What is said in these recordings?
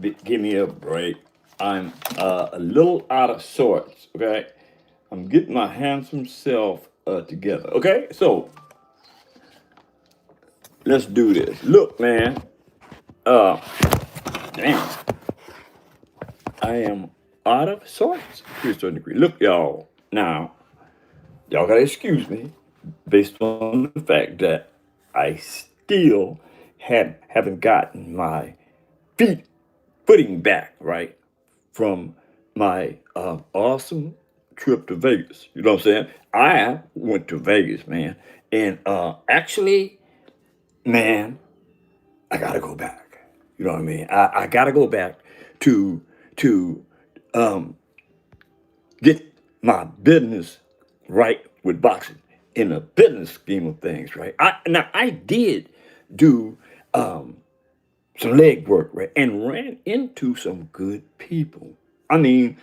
Give me a break. I'm a little out of sorts. Okay, I'm getting my handsome self together. Okay, so let's do this. Look, man. Uh, damn, I am out of sorts to a certain degree. Look, y'all. Now, y'all gotta excuse me based on the fact that I still haven't gotten my feet footing back right from my awesome trip to Vegas. You know what I'm saying? I went to Vegas, man, and actually, man, I gotta go back. You know what I mean? I gotta go back to to um, get my business right with boxing in the business scheme of things, right? I did do um, some leg work, right, and ran into some good people. I mean,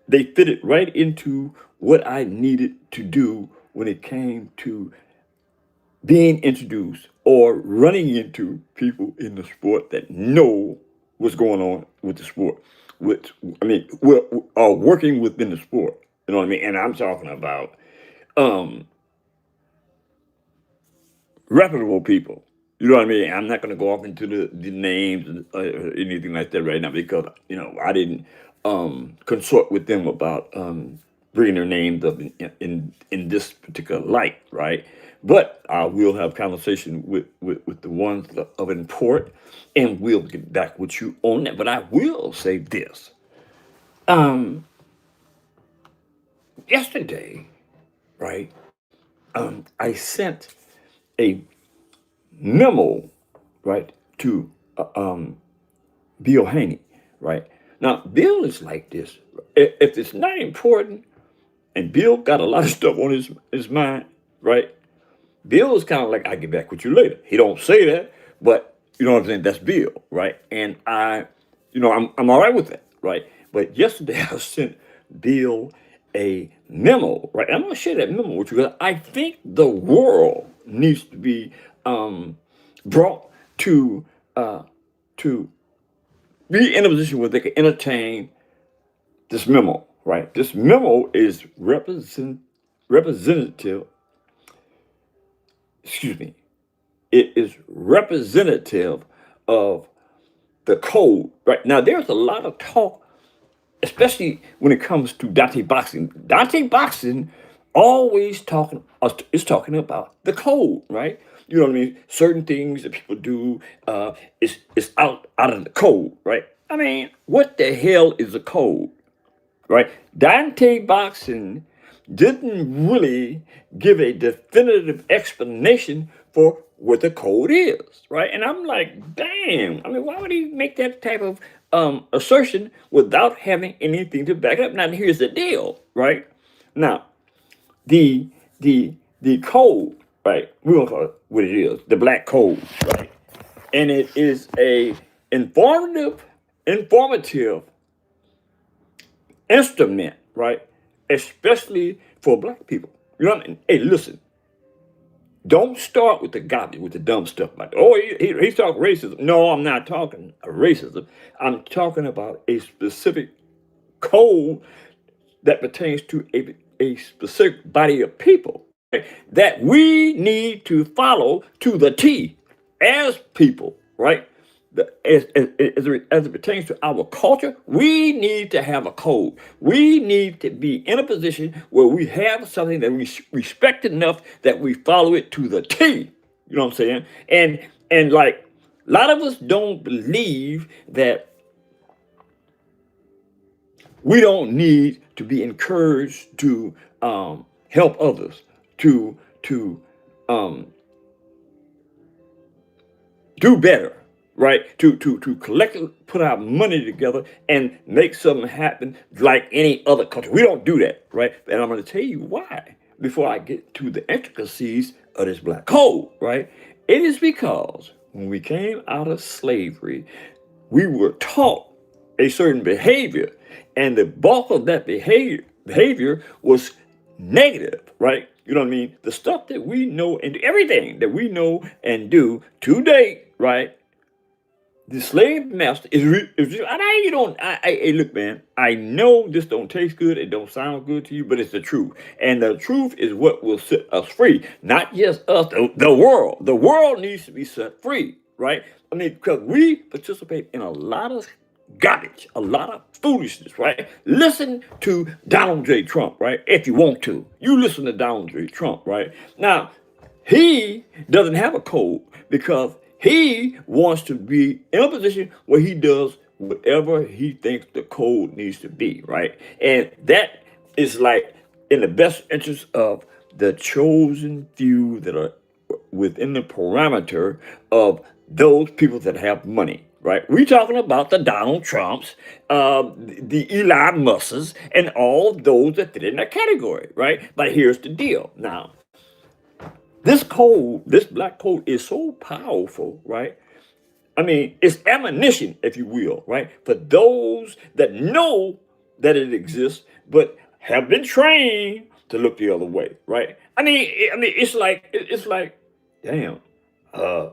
they fitted right into what I needed to do when it came to being introduced or running into people in the sport that know what's going on with the sport. Which I mean, we're are working within the sport. You know what I mean? And I'm talking about um, reputable people. You know what I mean? I'm not going to go off into the names or anything like that right now because I didn't consort with them about bringing their names up in this particular light, right? But I will have conversation with the ones of import, and we'll get back with you on that. But I will say this: um, yesterday, right? I sent a memo, right, to Bill Haney, right? Now, Bill is like this. If it's not important, and Bill got a lot of stuff on his mind, right? Bill is kind of like, I get back with you later. He don't say that, but you know what I'm saying? That's Bill, right? And I'm all right with that, right? But yesterday I sent Bill a memo, right? I'm gonna share that memo with you because I think the world needs to be brought to uh, to be in a position where they can entertain this memo, right? This memo is representative, excuse me, it is representative of the code, right? Now, there's a lot of talk, especially when it comes to Dante boxing. Dante boxing always is talking about the code, right? You know what I mean? Certain things that people do is out of the code, right? I mean, what the hell is a code? Right? Dante Boxing didn't really give a definitive explanation for what the code is, right? And I'm like, damn. I mean, why would he make that type of assertion without having anything to back it up? Now, here's the deal, right? Now, the the code, right? We're gonna call it what it is, the black code, right? And it is a informative instrument, right? Especially for black people. You know what I mean? Hey, listen, don't start with the garbage, with the dumb stuff like, oh, he's talking racism. No, I'm not talking racism. I'm talking about a specific code that pertains to a specific body of people, right? That we need to follow to the T as people, right? As it pertains to our culture, we need to have a code. We need to be in a position where we have something that we respect enough that we follow it to the T. You know what I'm saying? And like a lot of us don't believe that we don't need to be encouraged to help others, to um, do better, right? To collectively put our money together and make something happen like any other country. We don't do that, right? And I'm going to tell you why before I get to the intricacies of this black code, right? It is because when we came out of slavery, we were taught a certain behavior, and the bulk of that behavior was negative, right? You know what I mean? The stuff that we know and everything that we know and do to date, right? The slave master is and I you don't hey, look, man, I know this don't taste good, it don't sound good to you, but it's the truth. And the truth is what will set us free. Not just us, the world. The world needs to be set free, right? I mean, because we participate in a lot of garbage, a lot of foolishness, right? Listen to Donald J. Trump, right? If you want to. You listen to Donald J. Trump, right? Now, he doesn't have a code because he wants to be in a position where he does whatever he thinks the code needs to be, right? And that is like in the best interest of the chosen few that are within the parameter of those people that have money, right? We're talking about the Donald Trumps, the Elon Musks, and all those that fit in that category, right? But here's the deal. Now, this code, this black code is so powerful, right? I mean, it's ammunition, if you will, right? For those that know that it exists, but have been trained to look the other way, right? I mean, it's like, damn, uh,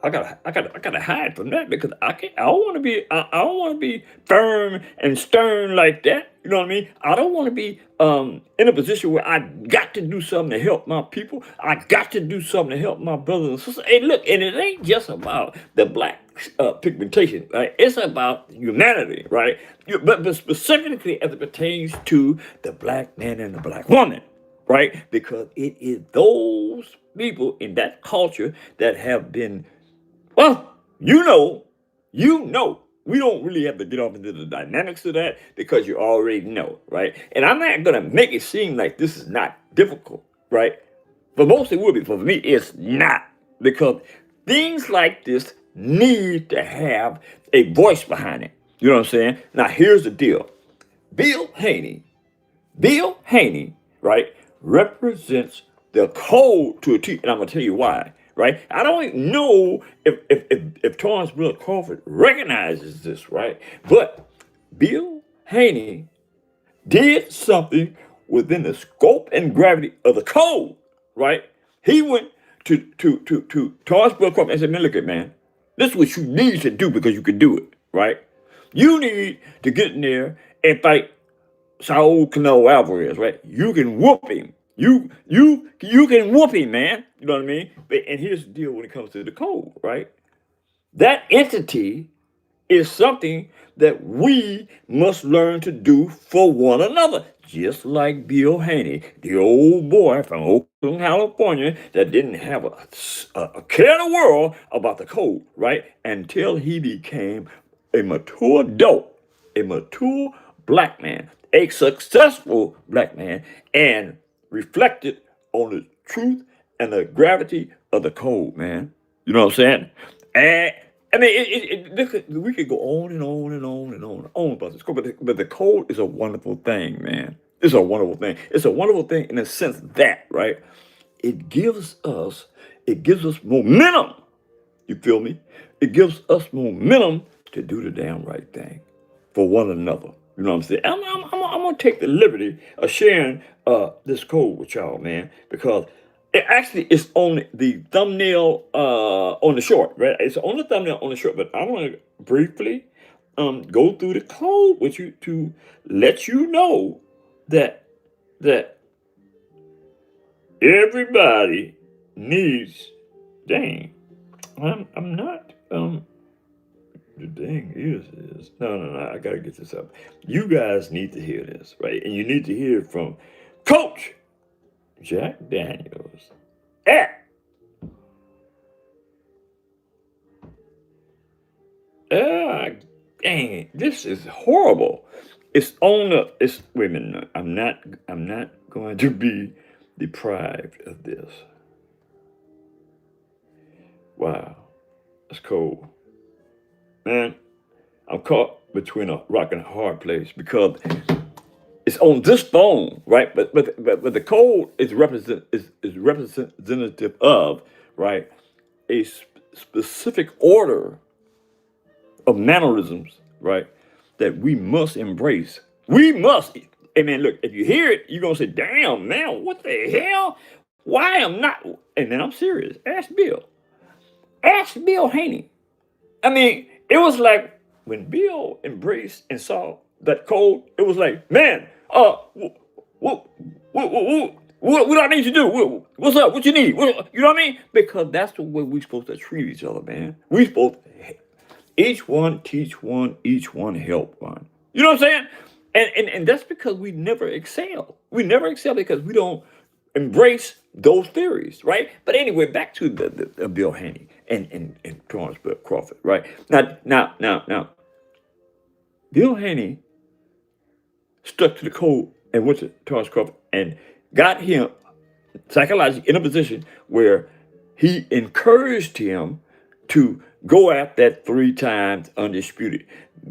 I gotta hide from that because I can't. I don't want to be firm and stern like that. You know what I mean? I don't want to be in a position where I got to do something to help my people. I got to do something to help my brothers and sisters. Hey, look, and it ain't just about the black pigmentation, right? It's about humanity, right? But specifically as it pertains to the black man and the black woman, right? Because it is those people in that culture that have been, well, we don't really have to get off into the dynamics of that because you already know, right? And I'm not going to make it seem like this is not difficult, right? For most it will be. For me, it's not. Because things like this need to have a voice behind it. You know what I'm saying? Now, here's the deal. Bill Haney, right, represents the code to a T, and I'm gonna tell you why, right? I don't know if Torrance Bill Crawford recognizes this, right? But Bill Haney did something within the scope and gravity of the code, right? He went to Torrance Bill Crawford and said, man, look at man, this is what you need to do because you can do it, right? You need to get in there and fight Saul Canelo Alvarez, right? You can whoop him. You can whoop him, man. You know what I mean? And here's the deal when it comes to the code, right? That entity is something that we must learn to do for one another. Just like Bill Haney, the old boy from Oakland, California, that didn't have a care in the world about the code, right? Until he became a mature adult, a mature black man, a successful black man, and reflected on the truth and the gravity of the code, man. You know what I'm saying? And I mean, we could go on and on and on and on and on about this code, but the code is a wonderful thing, man. It's a wonderful thing. It's a wonderful thing in the sense that, right? It gives us momentum. You feel me? It gives us momentum to do the damn right thing for one another. You know what I'm saying? I'm gonna take the liberty of sharing this code with y'all, man, because it actually is on the thumbnail on the short, right? It's on the thumbnail on the short, but I want to briefly go through the code with you to let you know that everybody needs. Dang, I'm not the thing is no, I gotta get this up. You guys need to hear this, right? And you need to hear it from Coach Jack Daniels at dang, this is horrible. It's on the wait a minute, I'm not going to be deprived of this. Wow, that's cold. Man, I'm caught between a rock and a hard place because it's on this phone, right? But the code is representative of, right, a specific order of mannerisms, right, that we must embrace. We must. I mean, look, if you hear it, you're gonna say, "Damn, man, what the hell? Why am not?" And then I'm serious. Ask Bill. Ask Bill Haney. I mean, it was like when Bill embraced and saw that code, it was like, man, what, what do I need to do? What's up? What you need? You know what I mean? Because that's the way we're supposed to treat each other, man. We supposed to each one teach one, each one help one. You know what I'm saying? And that's because we never excel. We never excel because we don't embrace those theories, right? But anyway, back to the Bill Haney and Thomas Crawford, right? Now, Bill Haney stuck to the code and went to Thomas Crawford and got him psychologically in a position where he encouraged him to go at that 3 times undisputed.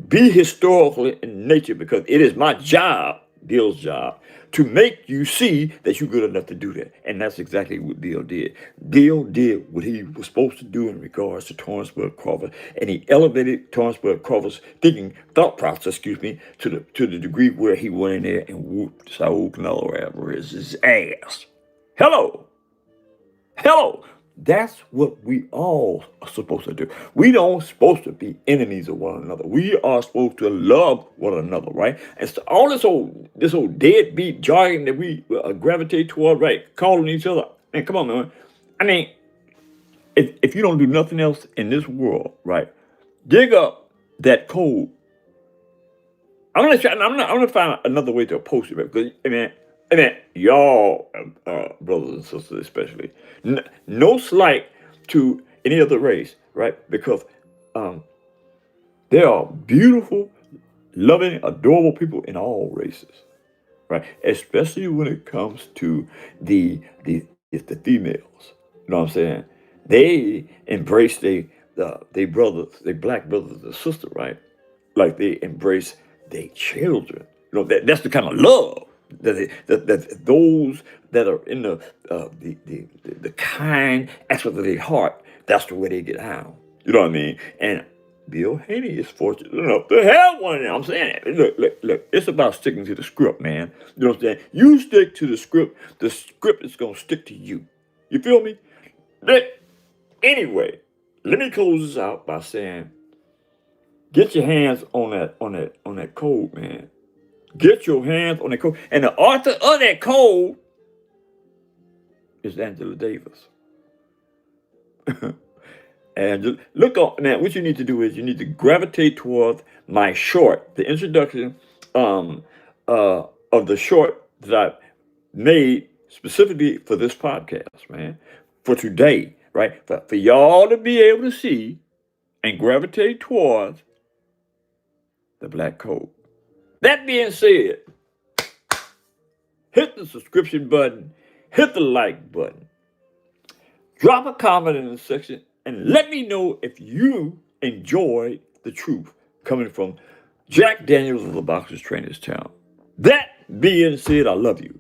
Be historical in nature because it is my job, Bill's job, to make you see that you're good enough to do that. And that's exactly what Bill did. Bill did what he was supposed to do in regards to Torrance Crawford, and he elevated Torrance Crawford's thought process, to the degree where he went in there and whooped Saul Canelo Alvarez's ass. Hello. That's what we all are supposed to do. We don't supposed to be enemies of one another. We are supposed to love one another, right? And so all this old deadbeat jargon that we gravitate toward, right? Calling each other. Man, come on, man. I mean, if you don't do nothing else in this world, right? Dig up that code. I'm gonna find another way to approach it, because I mean, y'all, brothers and sisters especially, no slight to any other race, right? Because there are beautiful, loving, adorable people in all races, right? Especially when it comes to the females. You know what I'm saying? They embrace they brothers, they black brothers and sisters, right? Like they embrace their children. You know, that's the kind of love that those that are in the kind aspect of their heart, that's the way they get out. You know what I mean? And Bill Haney is fortunate enough to have one of them. I'm saying, look, it's about sticking to the script, man. You know what I'm saying? You stick to the script is gonna stick to you. You feel me? Anyway, let me close this out by saying, get your hands on that code, man. Get your hands on that code. And the author of that code is Angela Davis. And just look on now. What you need to do is you need to gravitate towards my short, the introduction of the short that I made specifically for this podcast, man, for today, right? For y'all to be able to see and gravitate towards the black code. That being said, hit the subscription button, hit the like button, drop a comment in the section, and let me know if you enjoyed the truth coming from Jack Daniels of the Boxers Trainers Town. That being said, I love you.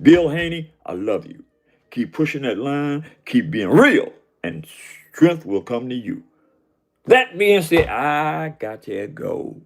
Bill Haney, I love you. Keep pushing that line, keep being real, and strength will come to you. That being said, I got to go.